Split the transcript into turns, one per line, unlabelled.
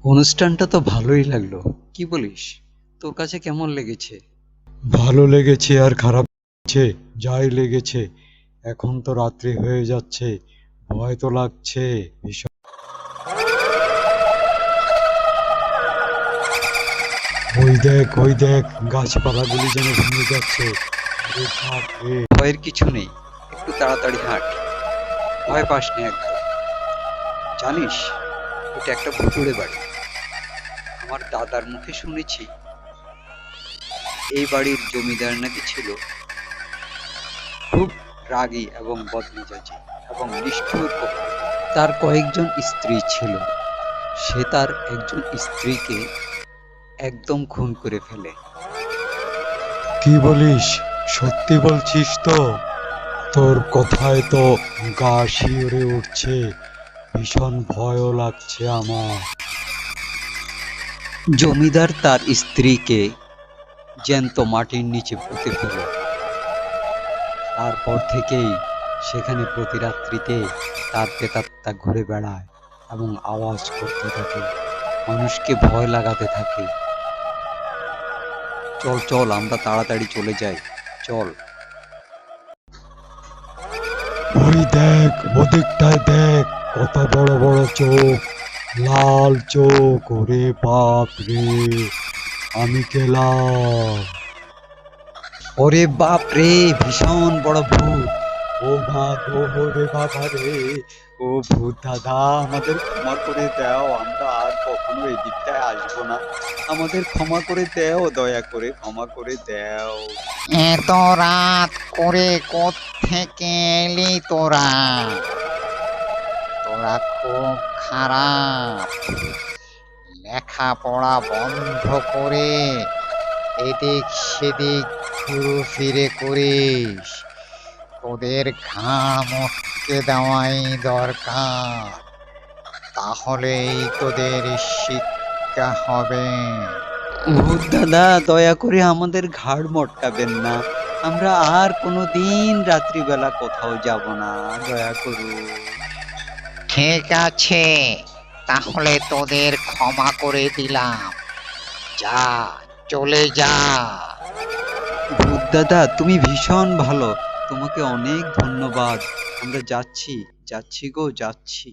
অনুষ্ঠানটা তো ভালোই লাগলো। কি বলিস? তোর কাছে কেমন লেগেছে?
ভালো লেগেছে আর খারাপ লেগেছে, যাই লেগেছে। এখন তো রাত্রি হয়ে যাচ্ছে, ভয় তো লাগছে ভীষণ। ওই দেখ, গাছপালাগুলি যেন ভেঙে যাচ্ছে। আরে বাপ রে!
ভয়ের কিছু নেই, একটু তাড়াতাড়ি হাঁট। ভয় পাস না একদম। জানিস, এটা একটা ভুতুড়ে বাড়ি। আমার দাদার মুখে শুনেছি এই বাড়ির জমিদার নাকি ছিল খুব রাগী এবং বদমেজাজি এবং নিষ্ঠুর প্রকৃতির। তার কয়েকজন স্ত্রী ছিল। সে তার একজন স্ত্রীকে একদম খুন করে ফেলে।
কি বলিস? সত্যি বলছিস তো? তোর কথায় তো গা শিউরে উঠছে, ভীষণ ভয়ও লাগছে আমার।
জমিদার তার স্ত্রীকে জ্যান্ত মাটির নিচে পুঁতে ফেলে। তারপর থেকেই সেখানে প্রতি রাত্রিতে তার প্রেতাত্মা ঘুরে বেড়ায় এবং আওয়াজ করতে থাকে, মানুষকে ভয় লাগাতে থাকে। চল চল, আমরা তাড়াতাড়ি চলে যাই, চল।
ওই দেখ, ওদিকটায় দেখ, কত বড় বড় চোখ, লাল চোখ, ওরে বাপ রে! আমি গেলাম।
ওরে বাপ রে, ভীষণ বড় ভূত!
ও মা গো, রে বাবা রে! ও ভূত দাদা, আমাদের ক্ষমা করে দাও, আমরা আর কখনো এই দিকটায় আসবো না। আমাদের ক্ষমা করে দাও, দয়া করে ক্ষমা করে দাও।
এত রাত করে কোত্থেকে এলি তোরা? তোরা খুব খারাপ। লেখাপড়া বন্ধ করে এদিক সেদিক ঘুরু ফিরে করিস। তোদের ঘাড় মটকে দেওয়াই দরকার, তাহলেই তোদের শিক্ষা হবে।
ভূত দাদা, দয়া করে আমাদের ঘাড় মটকাবেন না। আমরা আর কোনোদিন রাত্রিবেলা কোথাও যাব না, দয়া করুন।
ঠিক আছে, তাহলে তোদের ক্ষমা করে দিলাম। যা, চলে যা।
ভূত দাদা, তুমি ভীষণ ভালো। তোমাকে অনেক ধন্যবাদ। আমরা যাচ্ছি, যাচ্ছি গো, যাচ্ছি।